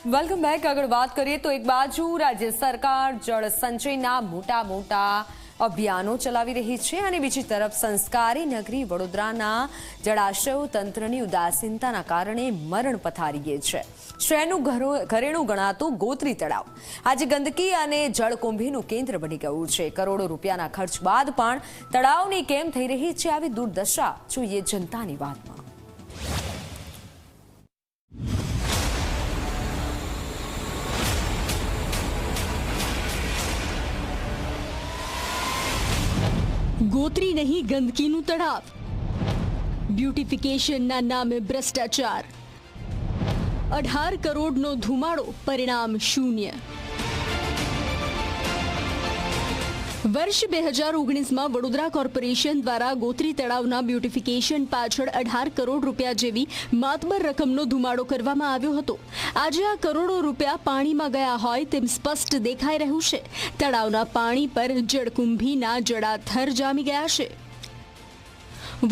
Welcome back. આગળ વાત કરીએ તો એક બાજુ રાજ્ય સરકાર જળ સંચયના મોટા અભિયાનો ચલાવી રહી છે અને બીજી તરફ સંસ્કારી નગરી વડોદરાના જળાશયો તંત્રની ઉદાસીનતાના કારણે મરણ પથારી ગઈ છે। શહેરનું ઘરેણું ગણાતું ગોત્રી તળાવ આજે ગંદકી અને જળકુંભીનું કેન્દ્ર બની ગયું છે। કરોડો રૂપિયાના ખર્ચ બાદ પણ તળાવની કેમ થઈ રહી છે આવી દુર્દશા? જોઈએ જનતાની વાતમાં। ગોત્રી નહીં ગંદકીનું તળાવ, બ્યુટિફિકેશનના નામે ભ્રષ્ટાચાર, 18 કરોડનો ધુમાડો, પરિણામ શૂન્ય। વર્ષ 2019માં વડોદરા કોર્પોરેશન દ્વારા ગોત્રી તળાવના બ્યુટિફિકેશન પાછળ 18 કરોડ રૂપિયા જેવી માતબર રકમનો ધુમાડો કરવામાં આવ્યો હતો। આજે આ કરોડો રૂપિયા પાણીમાં ગયા હોય તેમ સ્પષ્ટ દેખાઈ રહ્યું છે। તળાવના પાણી પર જળકુંભીના જળાથર જામી ગયા છે।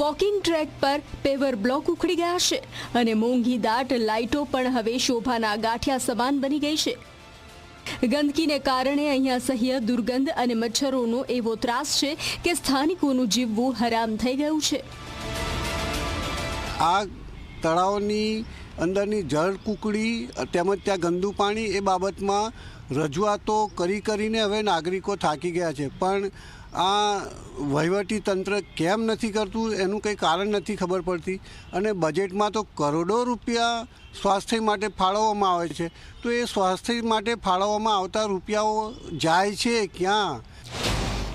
વોકિંગ ટ્રેક પર પેવર બ્લોક ઉખડી ગયા છે અને મોંઘી દાટ લાઇટો પણ હવે શોભાના ગાંઠિયા સમાન બની ગઈ છે। ગંદકીને કારણે અહીંયા સહ્ય દુર્ગંધ અને મચ્છરોનો એવો ત્રાસ છે કે સ્થાનિકોનું જીવવું હરામ થઈ ગયું છે। આ તળાવની અંદરની જળ કુકડી તેમજ ત્યાં ગંદુ પાણી એ બાબતમાં રજૂઆતો કરીને હવે નાગરિકો થાકી ગયા છે, પણ આ વહીવટી તંત્ર કેમ નથી કરતું એનું કંઈ કારણ નથી ખબર પડતી। અને બજેટમાં તો કરોડો રૂપિયા સ્વાસ્થ્ય માટે ફાળવવામાં આવે છે, તો એ સ્વાસ્થ્ય માટે ફાળવવામાં આવતા રૂપિયાઓ જાય છે ક્યાં?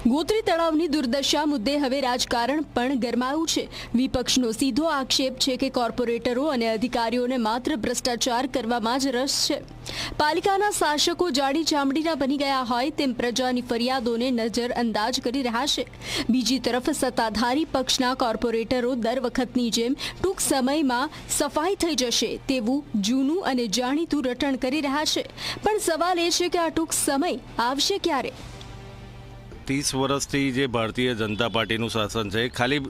ગોત્રી તળાવની દુર્દશા મુદ્દે હવે રાજકારણ પણ ગરમાયું છે। વિપક્ષનો સીધો આક્ષેપ છે કે કોર્પોરેટરો અને અધિકારીઓને માત્ર ભ્રષ્ટાચાર કરવામાં જ રસ છે। પાલિકાના શાસકો જાડી ચામડીના બની ગયા હોય તેમ પ્રજાની ફરિયાદોને નજરઅંદાજ કરી રહ્યા છે। બીજી તરફ સત્તાધારી પક્ષના કોર્પોરેટરો દર વખતની જેમ ટૂંક સમયમાં સફાઈ થઈ જશે તેવું જૂનું અને જાણીતું રટણ કરી રહ્યા છે, પણ સવાલ એ છે કે આ ટૂંક સમય આવશે ક્યારે? 30 વર્ષથી જે ભારતીય જનતા પાર્ટીનું શાસન છે, ખાલી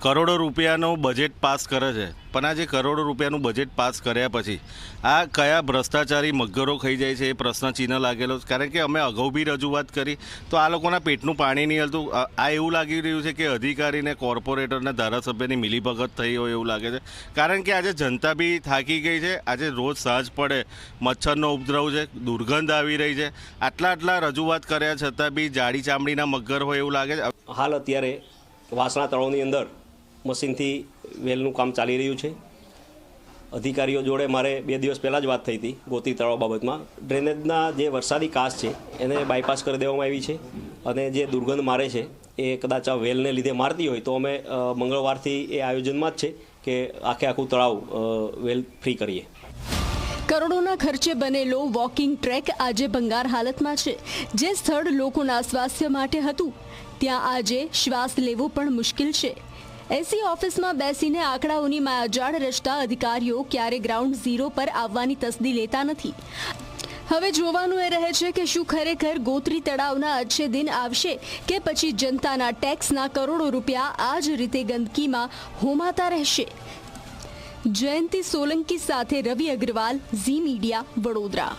કરોડો રૂપિયાનું બજેટ પાસ કરે છે, પણ આ જે કરોડો રૂપિયાનું બજેટ પાસ કર્યા પછી આ કયા ભ્રષ્ટાચારી મગરો ખાઈ જાય છે એ પ્રશ્નચિહ્ન લાગેલો છે। કારણ કે અમે અગાઉ બી રજૂઆત કરી તો આ લોકોના પેટનું પાણી નહીં હલતું। આ એવું લાગી રહ્યું છે કે અધિકારીને કોર્પોરેટરને ધારાસભ્યની મિલીભગત થઈ હોય એવું લાગે છે, કારણ કે આજે જનતા બી થાકી ગઈ છે। આજે રોજ સાંજ પડે મચ્છરનો ઉપદ્રવ છે, દુર્ગંધ આવી રહી છે, આટલા રજૂઆત કર્યા છતાં બી જાડી ચામડીના મગર હોય એવું લાગે છે। હાલ અત્યારે વાસણા તળાવની અંદર મશીનથી વેલનું કામ ચાલી રહ્યું છે। અધિકારીઓ જોડે મારે 2 દિવસ પહેલાં જ વાત થઈ હતી ગોત્રી તળાવ બાબતમાં। ડ્રેનેજના જે વરસાદી કાચ છે એને બાયપાસ કરી દેવામાં આવી છે અને જે દુર્ગંધ મારે છે એ કદાચ આ વેલને લીધે મારતી હોય તો અમે મંગળવારથી એ આયોજનમાં જ છે કે આખું તળાવ વેલ ફ્રી કરીએ। કરોડોના ખર્ચે બનેલો વોકિંગ ટ્રેક આજે ભંગાર હાલતમાં છે। જે સ્થળ લોકોના સ્વાસ્થ્ય માટે હતું ત્યાં આજે શ્વાસ લેવો પણ મુશ્કેલ છે। એસી ઓફિસમાં બેસીને આંકડાઓની માયાજાળ રચતા અધિકારીઓ ક્યારે ગ્રાઉન્ડ ઝીરો પર આવવાની તસદી લેતા નથી। હવે જોવાનું એ રહે છે કે શું ખરેખર ગોત્રી તળાવના અચ્છે દિન આવશે કે પછી જનતાના ટેક્સના કરોડો રૂપિયા આ જ રીતે ગંદકીમાં હોમાતા રહેશે। જયંતિ સોલંકી સાથે રવિ અગ્રવાલ, ઝી મીડિયા, વડોદરા।